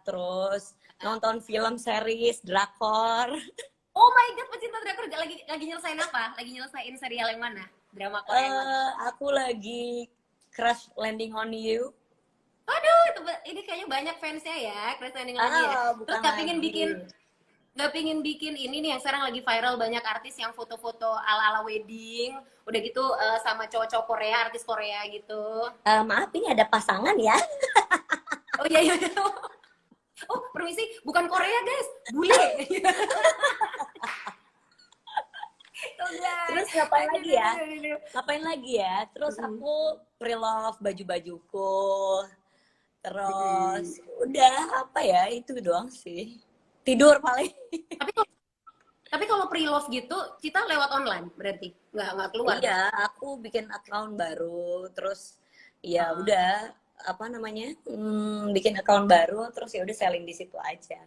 terus nonton film, series, drakor. Oh my god, pecinta drakor lagi nyelesain apa? Lagi nyelesain serial yang mana? Drama Korea yang mana? Aku lagi Crash Landing on You. Aduh, ini kayaknya banyak fansnya ya, Crash Landing on You ya. Terus Bukan nggak lagi. pingin bikin ini nih yang sekarang lagi viral, banyak artis yang foto-foto ala-ala wedding, udah gitu sama cowok-cowok Korea, artis Korea gitu. Maaf, ini ada pasangan ya. Oh iya iya. Oh, permisi, bukan Korea guys, bule. Tuh, Terus guys. ngapain Aduh, lagi ya? aduh, aduh, aduh. Ngapain lagi ya? Terus aku pre-love baju-bajuku. Terus udah apa ya? Itu doang sih. Tidur paling. Tapi tapi kalau pre-love gitu, kita lewat online berarti nggak keluar Iya, kan? aku bikin account baru. Terus ya Ah. udah apa namanya? Bikin account baru terus ya udah selling di situ aja.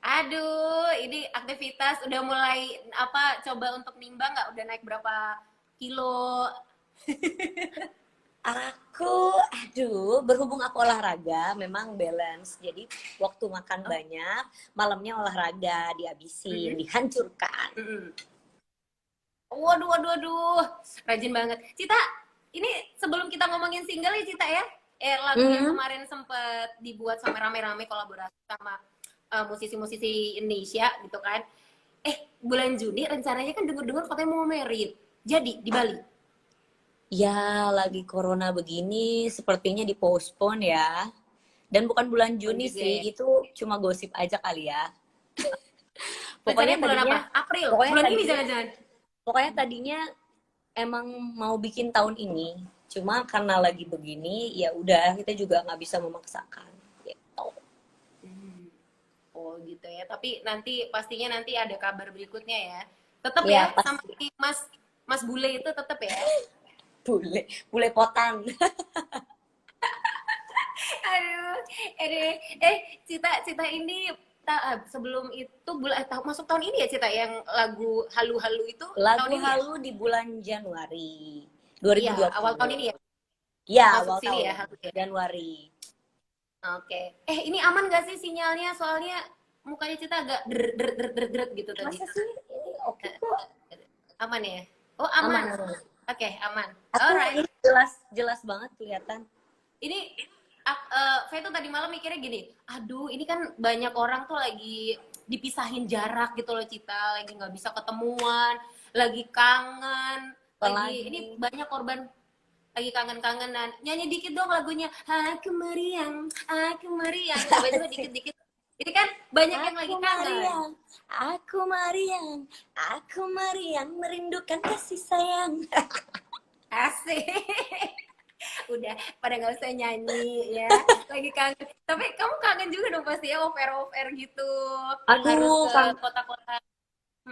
Aduh, ini aktivitas udah mulai apa? Coba untuk nimbang nggak? Udah naik berapa kilo? Aduh, berhubung aku olahraga, memang balance. Jadi waktu makan Oh, banyak, malamnya olahraga, dihabisin, dihancurkan. waduh, waduh, waduh, rajin banget. Cita, ini sebelum kita ngomongin single ya Cita ya, lagu yang Hmm, kemarin sempet dibuat sama rame-rame kolaborasi sama musisi-musisi Indonesia gitu kan. Bulan Juni rencananya kan denger-denger katanya mau merit. Jadi di Bali. ya lagi corona begini, sepertinya dipostpone ya. Dan bukan bulan Pun Juni juga sih, ya. itu cuma gosip aja kali ya. Pokoknya Rencananya bulan apa? tadinya, April. pokoknya Bulan ini tadinya, jangan-jangan. pokoknya tadinya emang mau bikin tahun ini. Cuma karena lagi begini, ya udah kita juga nggak bisa memaksakan. Gitu. Hmm. Oh gitu ya. Tapi nanti pastinya nanti ada kabar berikutnya ya. Tetap Ya ya sama pasti. si Mas Mas Bule itu tetap ya. Bule potan. Aduh, Cita ini sebelum itu masuk tahun ini ya Cita yang lagu halu-halu itu tahun Lagu ini ya? Halu di bulan Januari Iya, awal tahun 2020. ini ya. Ya, Masuk awal sini ya tahun halu ya. Januari. Oke. Ini aman gak sih sinyalnya? Soalnya mukanya Cita agak der gitu tadi. Masa sih ini oke Eh, kok? Aman ya? Oh, Aman, aman. aman. Oke, aman. Aku Alright. ini jelas banget kelihatan. Ini saya tuh tadi malam mikirnya gini, aduh ini kan banyak orang tuh lagi dipisahin jarak gitu loh Cita, lagi nggak bisa ketemuan, lagi kangen, lagi ini Apalagi banyak korban lagi kangen-kangenan. Nyanyi dikit dong lagunya, aku meriang, coba-coba dikit-dikit. Ini kan banyak yang aku lagi kangen. Mariang, aku Mariang, aku Mariang merindukan kasih sayang. Asik. Udah pada nggak usah nyanyi ya, lagi kangen. Tapi kamu kangen juga dong pasti ya, off air gitu, harus Aduh, ke kota-kota.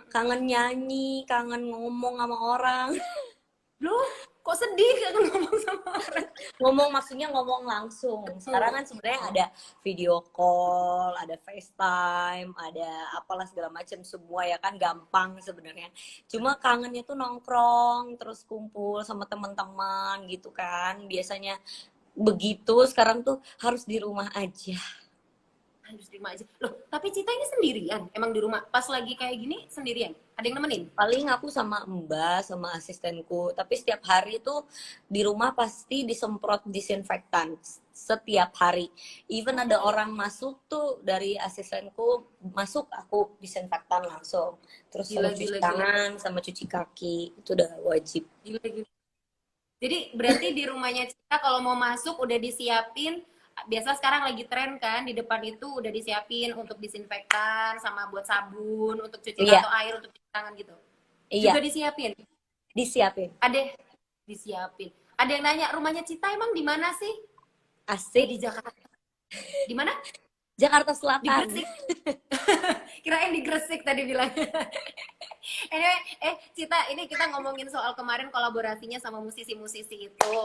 kangen nyanyi, kangen ngomong sama orang. Loh, kok sedih kangen ngomong sama orang? Ngomong maksudnya ngomong langsung. Sekarang kan sebenarnya ada video call, ada FaceTime, ada apalah segala macam semua ya kan gampang sebenarnya. Cuma kangennya tuh nongkrong, terus kumpul sama teman-teman gitu kan. Biasanya begitu, sekarang tuh harus di rumah aja. Harus terima aja. Loh, tapi Cita ini sendirian emang di rumah pas lagi kayak gini, sendirian, ada yang nemenin? Paling aku sama Mbak, sama asistenku, tapi setiap hari tuh di rumah pasti disemprot disinfektan setiap hari. Even ada orang masuk tuh dari asistenku masuk, aku disinfektan langsung. Terus Gila sama cuci gila gila tangan, sama cuci kaki, itu udah wajib. gila gila. Jadi berarti di rumahnya Cita kalau mau masuk udah disiapin, biasa sekarang lagi tren kan, di depan itu udah disiapin untuk disinfektan sama buat sabun untuk cuci Iya, atau air untuk cuci tangan gitu. Juga iya, disiapin. disiapin. Ada disiapin. Ada yang nanya rumahnya Cita emang di mana sih? Di Asik. Jakarta. Di mana? Jakarta Di Selatan. Gresik. Kirain di Gresik tadi bilang. Anyway, Cita, ini kita ngomongin soal kemarin kolaborasinya sama musisi-musisi itu.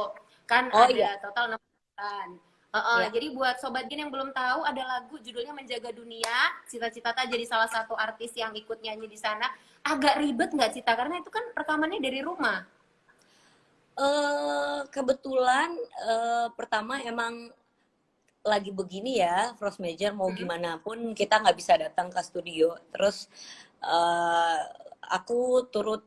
Kan Oh iya, ada total 6 bulan. iya. Jadi buat Sobat Gin yang belum tahu, ada lagu judulnya Menjaga Dunia. Cita-cita jadi salah satu artis yang ikut nyanyi di sana. Agak ribet nggak Cita? Karena itu kan rekamannya dari rumah. Kebetulan pertama emang lagi begini ya, Frost Major, mau Mm-mm. gimana pun kita nggak bisa datang ke studio. Terus eh, aku turut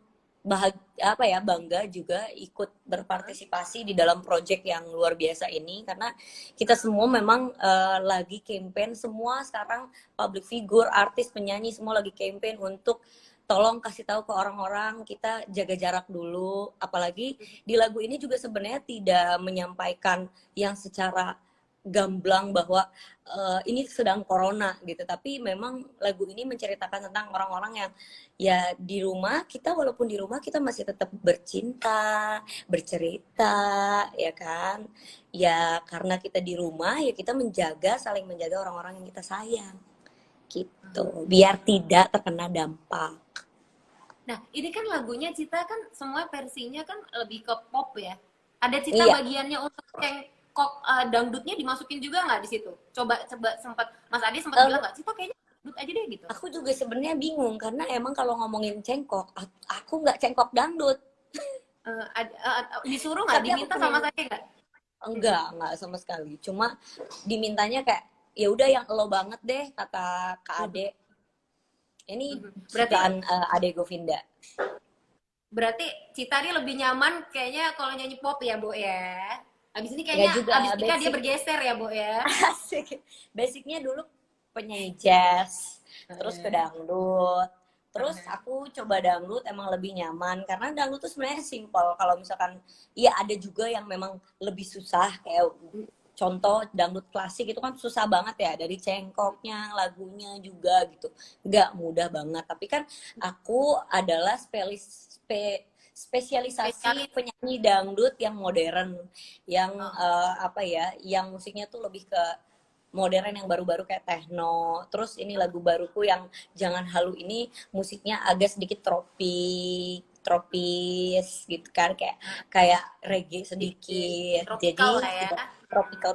apa ya, bangga juga ikut berpartisipasi di dalam project yang luar biasa ini, karena kita semua memang lagi campaign, semua sekarang public figure, artis, penyanyi semua lagi campaign untuk tolong kasih tahu ke orang-orang kita jaga jarak dulu. Apalagi di lagu ini juga sebenarnya tidak menyampaikan yang secara gamblang bahwa ini sedang corona gitu, tapi memang lagu ini menceritakan tentang orang-orang yang ya di rumah, kita walaupun di rumah kita masih tetap bercinta, bercerita, ya kan, ya karena kita di rumah ya kita menjaga, saling menjaga orang-orang yang kita sayang gitu, biar tidak terkena dampak. Nah, ini kan lagunya Cita kan semua versinya kan lebih ke pop ya. Ada Cita Iya, bagiannya untuk cengkok dangdutnya dimasukin juga nggak di situ? Coba coba sempat Mas Adi sempat bilang eh, nggak, Cita kayaknya dangdut aja deh gitu. aku juga sebenarnya bingung karena emang kalau ngomongin cengkok, aku nggak cengkok dangdut, Disuruh nggak, tapi aku diminta sama penyanyi. saya nggak? Enggak sama sekali. Cuma dimintanya kayak ya udah yang lo banget deh, kata Kak Ade. Ini Berarti ciptaan Ade Govinda. berarti Cita ini lebih nyaman kayaknya kalau nyanyi pop ya, Bo ya. Habis ini Enggak kayaknya juga, abis nikah dia basic. bergeser ya, Bo ya. Asik. Basicnya dulu penyanyi jazz, terus ke dangdut. Terus aku coba dangdut, emang lebih nyaman karena dangdut tuh sebenarnya simple. Kalau misalkan iya ada juga yang memang lebih susah, kayak contoh dangdut klasik itu kan susah banget ya, dari cengkoknya, lagunya juga gitu, nggak mudah banget. Tapi kan aku adalah spesialisasi Spesialis. penyanyi dangdut yang modern, yang Oh, apa ya, yang musiknya tuh lebih ke modern, yang baru-baru kayak techno. Terus ini lagu baruku yang Jangan Halu ini musiknya agak sedikit tropis gitu kan, kayak kayak reggae sedikit, tropikal jadi lah ya. tidak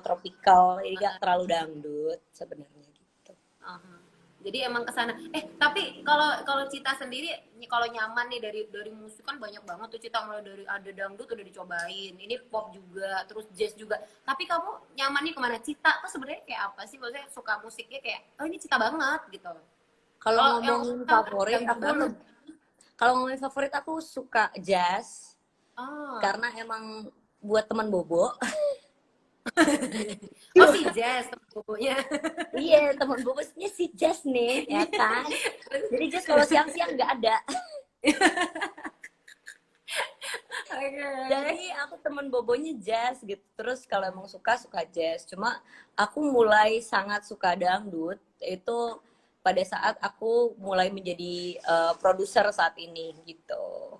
tropikal, jadi gak terlalu dangdut sebenarnya gitu. Aha. Jadi emang kesana. Tapi kalau kalau Cita sendiri, kalau nyaman nih dari musik kan banyak banget tuh Cita, mulai dari ada dangdut udah dicobain, ini pop juga, terus jazz juga. Tapi kamu nyaman nih kemana? Cita tuh sebenarnya kayak apa sih? Maksudnya suka musiknya kayak, oh ini Cita banget gitu. Kalau Kalau yang ngomongin tahu kan favorit, dangdut banget. aku suka jazz Oh, karena emang buat teman bobo. oh si jazz pokoknya. Iya, teman bobosnya si Jazz nih, ya kan. Jadi Jazz kalau siang-siang nggak ada. Oke. Jadi aku temen bobonya jazz gitu. Terus kalau emang suka jazz. Cuma aku mulai sangat suka dangdut itu pada saat aku mulai menjadi produser saat ini gitu.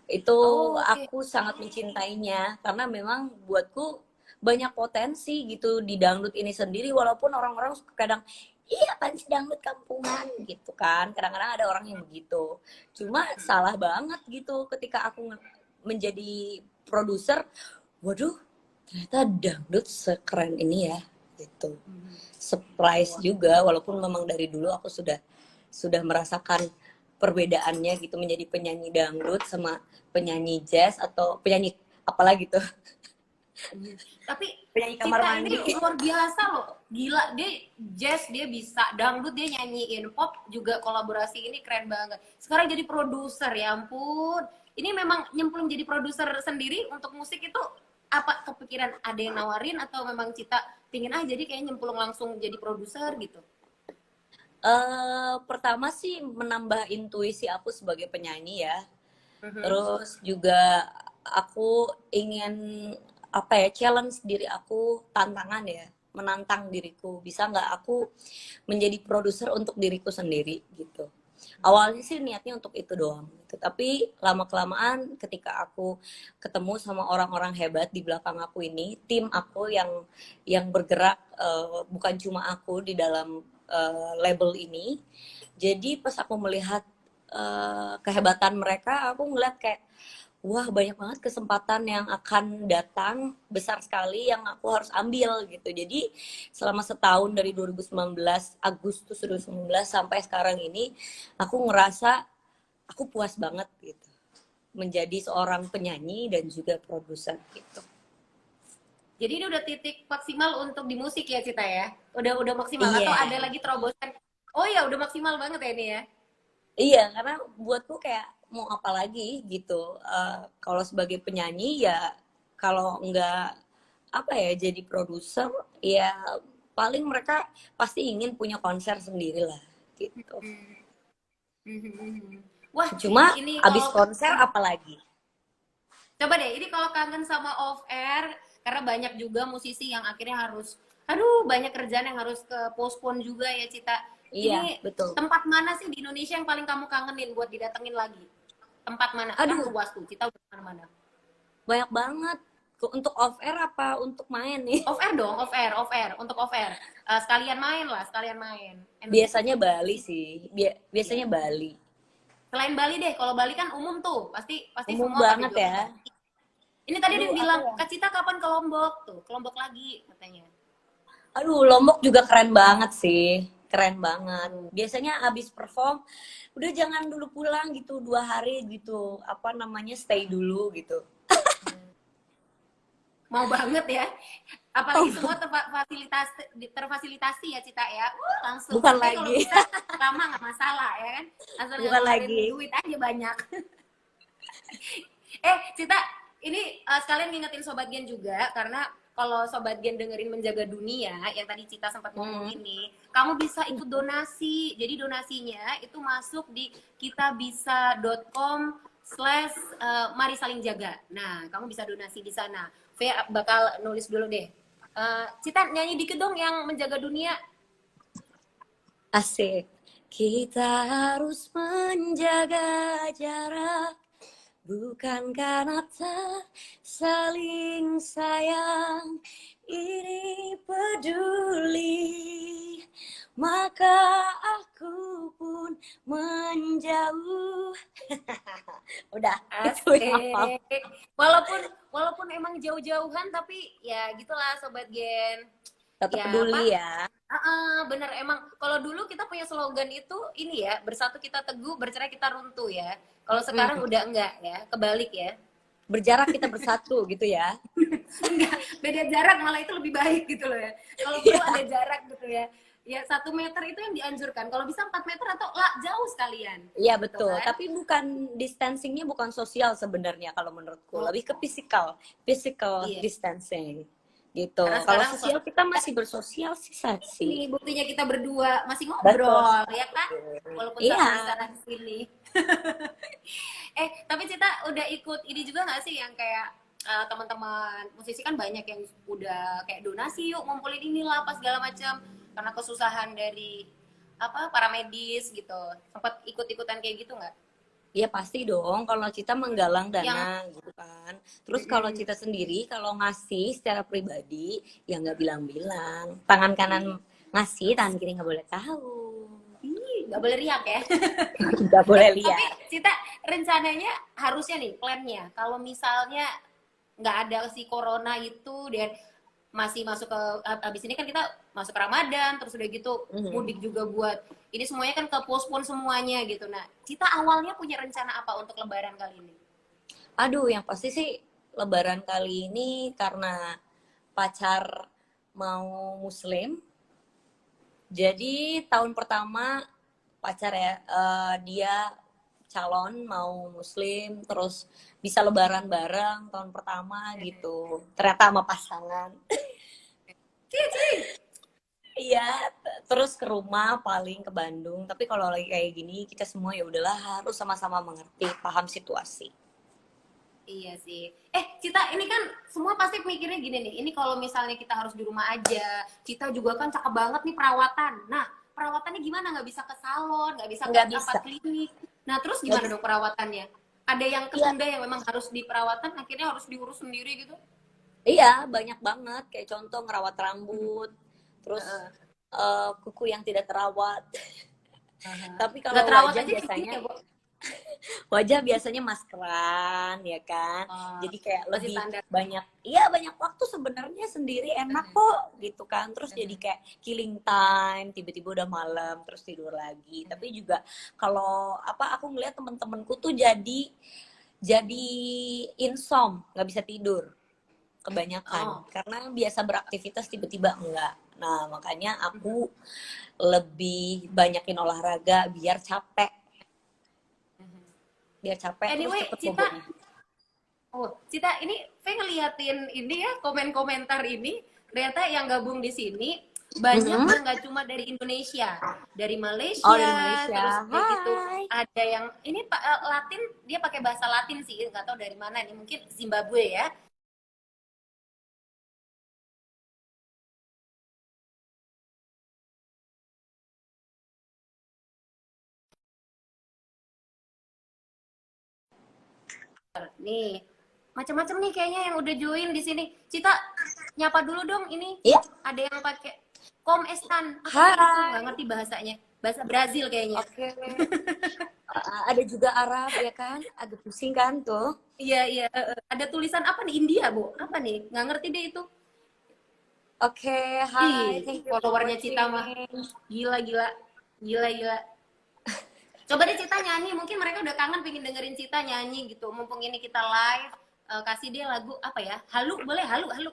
Itu Oh, oke. aku sangat mencintainya karena memang buatku banyak potensi gitu di dangdut ini sendiri, walaupun orang-orang kadang iya apaan sih dangdut kampungan gitu kan, kadang-kadang ada orang yang begitu. Cuma salah banget gitu ketika aku menjadi produser, waduh ternyata dangdut sekeren ini ya gitu. Surprise juga, walaupun memang dari dulu aku sudah merasakan perbedaannya gitu, menjadi penyanyi dangdut sama penyanyi jazz atau penyanyi apalagi tuh, Tapi penyanyi kamar Cita ini mandi. luar biasa loh. Gila, dia jazz dia bisa, dangdut dia nyanyiin, pop juga kolaborasi, ini keren banget. Sekarang jadi produser, ya ampun. Ini memang nyemplung jadi produser sendiri untuk musik itu, apa kepikiran ada yang nawarin atau memang Cita pingin jadi kayak nyemplung langsung jadi produser gitu? Pertama sih menambah intuisi aku sebagai penyanyi ya. Mhm. Terus juga aku ingin apa ya, challenge diri aku, tantangan ya, menantang diriku. Bisa nggak aku menjadi produser untuk diriku sendiri gitu. Awalnya sih niatnya untuk itu doang. Gitu. Tapi lama-kelamaan ketika aku ketemu sama orang-orang hebat di belakang aku ini, tim aku yang bergerak, bukan cuma aku di dalam label ini. Jadi pas aku melihat kehebatan mereka, aku ngeliat kayak wah banyak banget kesempatan yang akan datang, besar sekali, yang aku harus ambil gitu. Jadi selama setahun dari 2019, Agustus 2019 sampai sekarang ini, aku ngerasa aku puas banget gitu menjadi seorang penyanyi dan juga produser gitu. Jadi ini udah titik maksimal untuk di musik ya Cita ya? Udah maksimal atau Iya. ada lagi terobosan? Oh ya udah maksimal banget ya ini ya? Iya, karena buatku kayak mau apa lagi gitu. Kalau sebagai penyanyi ya kalau nggak apa ya jadi produser ya paling mereka pasti ingin punya konser sendiri lah gitu. Wah, Cuma ini abis kalau konser apalagi? coba deh, ini kalau kangen sama off air, karena banyak juga musisi yang akhirnya harus, aduh banyak kerjaan yang harus ke postpone juga ya Cita. Iya, Ini betul. tempat mana sih di Indonesia yang paling kamu kangenin buat didatengin lagi? Tempat mana? Kan Aduh, luas tuh, Cita udah kemana-mana. banyak banget. Untuk off air apa untuk main nih? Off air dong, off air, untuk off air. Sekalian main lah, sekalian main. Biasanya Bali sih. Ya. Biasanya Bali. Selain Bali deh, kalau Bali kan umum tuh, pasti pasti Umum semua pada banget jawab ya. Bali. Ini tadi ada Aduh, yang apa bilang, ya? Kak Cita kapan ke Lombok tuh? Ke Lombok lagi katanya. Aduh, Lombok juga keren banget sih. Keren banget. Hmm. Biasanya abis perform, udah jangan dulu pulang gitu, 2 hari gitu. Apa namanya, stay dulu gitu. Mau banget ya. Apalagi semua terfasilitasi ya Cita ya. Langsung. Bukan Katanya kalau lagi. bisa lama nggak masalah ya kan. Asal nggak Bukan ngeluarin lagi. duit aja banyak. Cita, ini sekalian ngingetin Sobat Gen juga karena kalau Sobat Gen dengerin Menjaga Dunia yang tadi Cita sempat ngomong ini, kamu bisa ikut donasi. Jadi donasinya itu masuk di kitabisa.com/mari saling jaga. Nah, kamu bisa donasi di sana. V bakal nulis dulu deh. Cita nyanyi dikit dong yang Menjaga Dunia. Asik. Kita harus menjaga jarak. Bukan karena tak saling sayang, ini peduli, maka aku pun menjauh. Udah, itu yang hafal. Asik. Walaupun emang jauh-jauhan tapi ya gitulah Sobat Gen. Tetap Ya apa? peduli ya. Bener emang kalau dulu kita punya slogan itu ini ya, bersatu kita teguh, bercerai kita runtuh ya. Kalau sekarang udah enggak ya, kebalik ya. Berjarak kita bersatu gitu ya. Enggak, beda jarak malah itu lebih baik gitu loh ya. Kalau perlu ada jarak gitu ya. Ya 1 meter itu yang dianjurkan. Kalau bisa 4 meter atau lah jauh sekalian. Iya Gitu betul, kan? tapi bukan distancingnya bukan sosial sebenarnya kalau menurutku, lebih ke physical Iya. distancing gitu. Karena Kalau sekarang sosial kita masih bersosial sih ini sih. buktinya kita berdua masih Betul. ngobrol ya kan? Walaupun Iya, sama di sana di sini. Tapi Cita udah ikut ini juga nggak sih yang kayak teman-teman musisi kan banyak yang udah kayak donasi yuk ngumpulin inilah apa segala macam karena kesusahan dari apa para medis gitu. Sempat ikut-ikutan kayak gitu nggak? iya pasti dong. Kalau kita menggalang Yang dana gitu kan. Terus kalau kita sendiri kalau ngasih secara pribadi ya nggak bilang-bilang. Tangan kanan ngasih, tangan kiri nggak boleh tahu. nggak boleh riak ya. Nggak boleh Tapi lihat. Cita rencananya harusnya nih plannya kalau misalnya nggak ada si corona itu dan masih masuk ke abis ini kan kita masuk ke Ramadan terus udah gitu mudik juga buat ini semuanya kan ke postpone semuanya gitu. Nah, Cita awalnya punya rencana apa untuk Lebaran kali ini? Aduh, yang pasti sih Lebaran kali ini karena pacar mau Muslim. Jadi tahun pertama pacar ya, dia calon mau Muslim, terus bisa Lebaran bareng tahun pertama gitu. Ternyata sama pasangan. Iya, terus ke rumah paling ke Bandung. Tapi kalau lagi kayak gini kita semua ya udahlah harus sama-sama mengerti, paham situasi. Iya sih. Cita, ini kan semua pasti mikirnya gini nih. Ini kalau misalnya kita harus di rumah aja, Cita juga kan cakep banget nih perawatan. Nah, perawatannya gimana? Nggak bisa ke salon, nggak bisa ke Nggak tempat bisa. klinik. Nah, terus Nggak gimana bisa. dong perawatannya? Ada yang Iya, ketunda yang memang harus di perawatan, akhirnya harus diurus sendiri gitu? iya, banyak banget. Kayak contoh ngerawat rambut, terus kuku yang tidak terawat. Tapi kalau Nggak terawat wajah aja biasanya gimana ya, Bu? maskeran ya kan. Oh, Jadi kayak masih lebih standar. banyak, iya banyak waktu sebenarnya sendiri enak kok gitu kan. Terus jadi kayak killing time, tiba-tiba udah malam terus tidur lagi. Tapi juga kalau apa aku ngeliat temen-temenku tuh jadi insom, nggak bisa tidur. kebanyakan. Oh. Karena biasa beraktivitas tiba-tiba enggak. Nah, makanya aku lebih banyakin olahraga biar capek. Biar capek terus Anyway, cepet Cita, bobonya. Cita, ini Faye ngeliatin ini ya, komen-komentar ini, ternyata yang gabung di sini banyak Mhm. yang nggak cuma dari Indonesia, dari Oh, dari Malaysia, terus Malaysia. kayak gitu. Hai. Ada yang ini Latin, dia pakai bahasa Latin sih, nggak tahu dari mana nih, mungkin Zimbabwe ya. Nih, macam-macam nih kayaknya yang udah join di sini. Cita, nyapa dulu dong ini. Iya. Ada yang pakai Kom Estan, apa sih itu? Nggak Hai. ngerti bahasanya. Bahasa Brazil kayaknya. Oke. Ada juga Arab ya kan? Agak pusing kan tuh. Iya, iya. Ada tulisan apa nih? India, Bu? Apa nih? Nggak ngerti deh itu. Oke, hai. Ih, Thank you for followernya Cita watching. mah. Gila, gila. Gila, gila. Coba deh Cita nyanyi. Mungkin mereka udah kangen pengen dengerin Cita nyanyi gitu. Mumpung ini kita live. Kasih dia lagu apa ya? Halu, boleh? Halu, halu.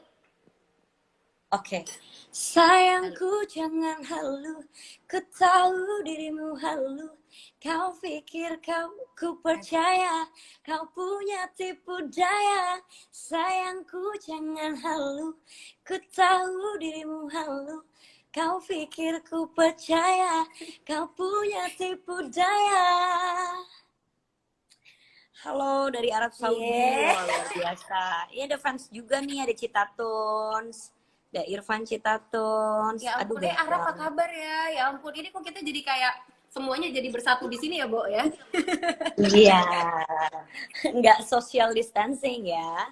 Oke. Halu. Sayangku jangan halu, ku tahu dirimu halu. Kau pikir ku percaya, kau punya tipu daya. Sayangku jangan halu, ku tahu dirimu halu. Kau pikir ku percaya, kau punya tipu daya. Halo dari Arab Saudi, Yeah. wah luar biasa. Ini ada fans juga nih, ada Citatons, ada Irfan Citatons. Ya Aduh ampun, banyak Ara apa banget. kabar ya? Ya ampun, ini kok kita jadi kayak semuanya jadi bersatu di sini ya, Bo ya? Iya, nggak social distancing ya.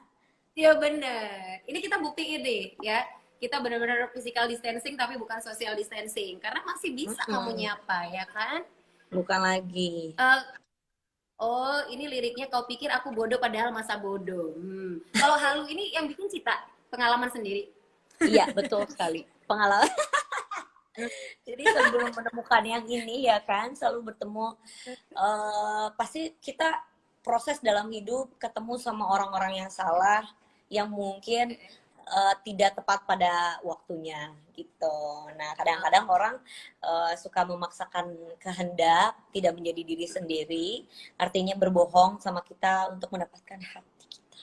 Iya bener. Ini kita buktiin deh ya. Kita benar-benar physical distancing tapi bukan social distancing. Karena masih bisa kamu Mm-mm. nyapa ya kan? Bukan lagi. Eh, oh, ini liriknya kau pikir aku bodoh padahal masa bodoh. Kalau halu ini yang bikin Cita, pengalaman sendiri. Iya, betul sekali. Pengalaman. Jadi sebelum menemukan yang ini ya kan, selalu bertemu. Pasti kita proses dalam hidup ketemu sama orang-orang yang salah, yang mungkin tidak tepat pada waktunya gitu. Nah, kadang-kadang orang suka memaksakan kehendak, tidak menjadi diri sendiri, artinya berbohong sama kita untuk mendapatkan hati kita.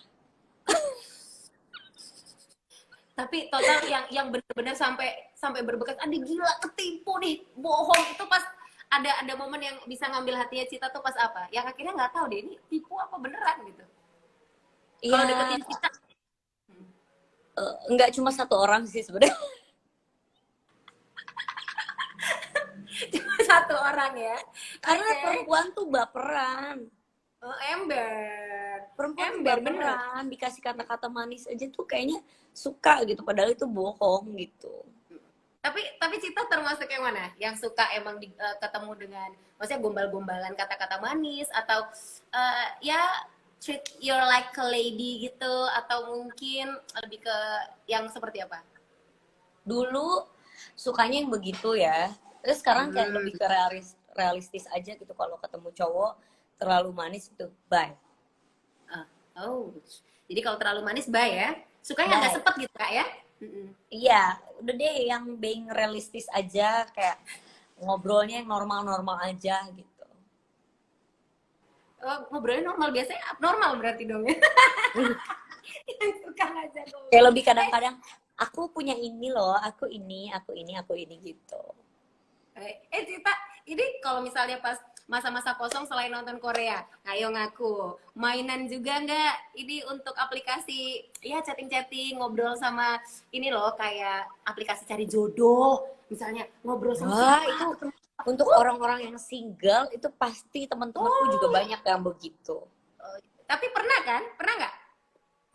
Tapi total yang benar-benar sampai berbekas, ada gila ketipu nih, bohong itu pas ada momen yang bisa ngambil hatinya Cita tuh pas apa? Yang akhirnya nggak tahu deh ini tipu apa beneran gitu. Kalau Iya, deketin Cita nggak cuma satu orang sih sebenarnya. cuma satu orang ya. Karena Oke. perempuan tuh baperan. Oh, ember. Perempuan tuh Ember bener. baperan, dikasih kata-kata manis aja tuh kayaknya suka gitu, padahal itu bohong gitu. Tapi Cita termasuk yang mana? Yang suka emang ketemu dengan maksudnya gombal-gombalan kata-kata manis atau ya treat you like a lady gitu atau mungkin lebih ke yang seperti apa? Dulu sukanya yang begitu ya, terus sekarang kayak Hmm. lebih ke realistis aja gitu. Kalau ketemu cowok terlalu manis itu bye. Ah, oh, jadi kalau terlalu manis bye ya. Suka yang agak Bye. sepet gitu kak ya? Mm-mm. Iya, udah deh yang being realistis aja, kayak ngobrolnya yang normal-normal aja gitu. Oh, ngobrolnya normal biasanya abnormal berarti dong ya. Yang suka ngajak ngobrol. Kayak lebih kadang-kadang aku punya ini loh, aku ini gitu. Cita, ini kalau misalnya pas masa-masa kosong selain nonton Korea, ayo ngaku, mainan juga nggak? Ini untuk aplikasi, ya chatting-chatting, ngobrol sama ini loh, kayak aplikasi cari jodoh, misalnya ngobrol sama Wah, siapa? itu Ketemu. untuk orang-orang yang single itu pasti teman-temanku juga Oh, banyak yang begitu. tapi pernah kan? Pernah nggak?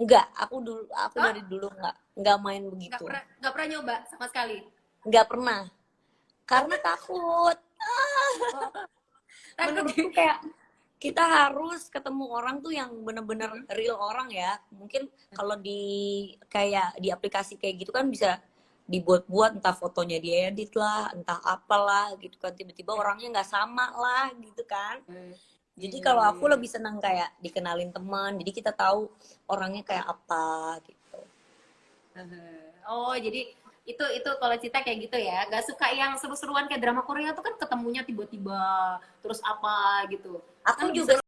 Enggak, aku Oh, dari dulu enggak main begitu. nggak pernah nyoba sama sekali. Enggak pernah. Karena takut. Oh, takut. Menurutku kayak kita harus ketemu orang tuh yang bener-bener real orang ya. Mungkin kalau di kayak di aplikasi kayak gitu kan bisa dibuat-buat, entah fotonya diedit lah, entah apalah gitu kan, tiba-tiba orangnya nggak sama lah gitu kan. Jadi Iya, kalau iya, aku iya. lebih seneng kayak dikenalin teman, jadi kita tahu orangnya kayak apa gitu. Oh, jadi itu kalau Cita kayak gitu ya, gak suka yang seru-seruan kayak drama Korea tuh kan ketemunya tiba-tiba terus apa gitu, Aku kan lebih juga seru.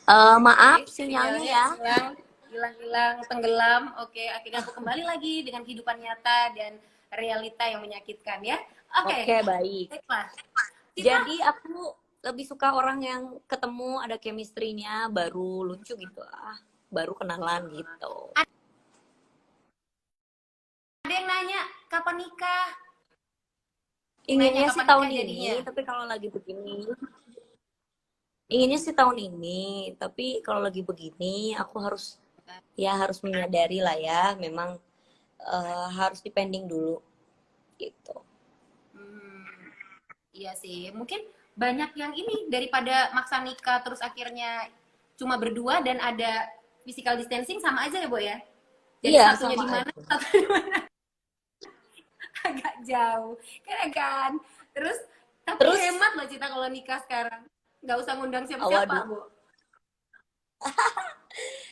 Maaf Oke, sinyalnya sinyalnya ya. hilang, tenggelam. Oke, akhirnya aku kembali lagi dengan kehidupan nyata dan realita yang menyakitkan ya. Oke, Oke, baik. baiklah. Cita, Jadi aku lebih suka orang yang ketemu ada chemistry-nya, baru lucu gitu. Baru kenalan gitu. ada yang nanya kapan nikah? Nanya Inginnya sih kapan tahun nikah ini, jadinya? tapi kalau lagi begini, inginnya sih tahun ini, tapi kalau lagi begini, aku harus ya harus menyadari lah ya, memang harus dipending dulu gitu. Hmm, iya sih. Mungkin banyak yang ini daripada maksa nikah terus akhirnya cuma berdua dan ada physical distancing sama aja ya, Bo ya. Jadi Iya, satunya sama di mana, aja. satunya di mana agak jauh. Keren kan? Terus tapi Terus, hemat loh Cita kalau nikah sekarang. Nggak usah ngundang siapa-siapa, waduh, Bu.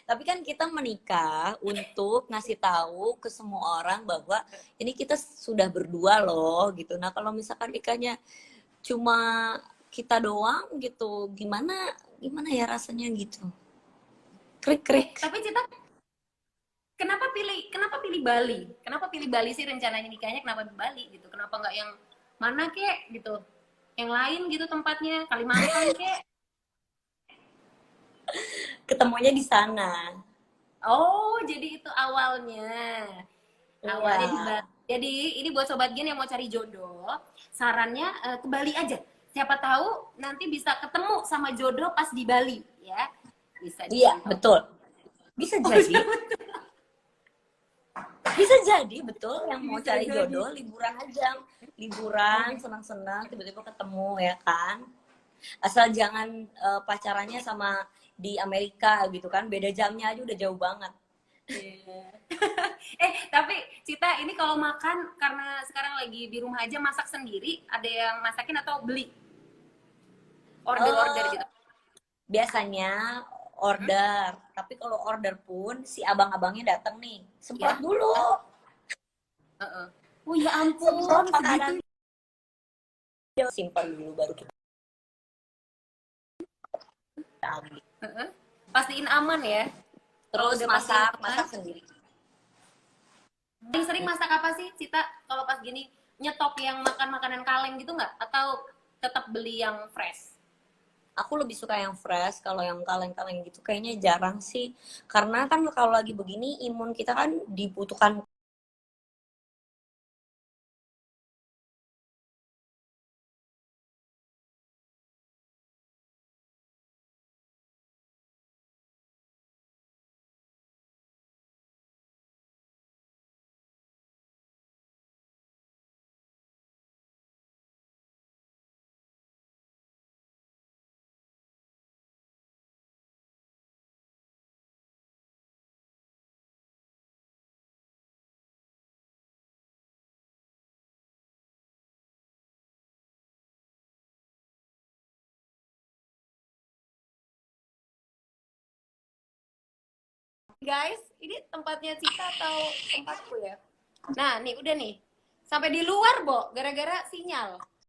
tapi kan kita menikah untuk ngasih tahu ke semua orang bahwa ini kita sudah berdua loh gitu. Nah, kalau misalkan nikahnya cuma kita doang gitu, gimana gimana ya rasanya gitu. Krik krik. Tapi Cita kenapa pilih Bali? Kenapa pilih Bali sih rencananya nikahnya kenapa di Bali gitu? Kenapa nggak yang mana kek gitu? Yang lain gitu tempatnya, Kalimantan kek? Ketemunya di sana. Oh, jadi itu awalnya. Iya. Awalnya di Bali. Jadi ini buat sobat Gen yang mau cari jodoh, sarannya ke Bali aja. Siapa tahu nanti bisa ketemu sama jodoh pas di Bali, ya. Bisa Iya, dipantau. betul. Bisa Oh, jadi. Bisa jadi betul yang mau bisa cari jadi. jodoh liburan aja. Liburan, Oke. senang-senang, tiba-tiba ketemu ya kan. Asal jangan pacarannya sama di Amerika gitu kan. Beda jamnya aja udah jauh banget. Yeah. Tapi Cita, ini kalau makan karena sekarang lagi di rumah aja masak sendiri, ada yang masakin atau beli? Order-order eh gitu. Biasanya Hmm? order, tapi kalau order pun si abang-abangnya datang nih, semprot Ya. dulu. Uh-uh. Oh ya Semprot ampun, makanan segitu. simpan dulu baru kita ambil. Uh-uh. Pastiin aman ya. Kalau Terus udah pastiin masak aman, masak sendiri. paling sering masak apa sih, Cita? Kalau pas gini nyetok yang makan makanan kaleng gitu nggak? Atau tetap beli yang fresh? Aku lebih suka yang fresh. Kalau yang kaleng-kaleng gitu kayaknya jarang sih, karena kan kalau lagi begini imun kita kan dibutuhkan. Guys, ini tempatnya Cita atau tempatku ya? Nah, nih udah nih. Sampai di luar, Bo, gara-gara sinyal.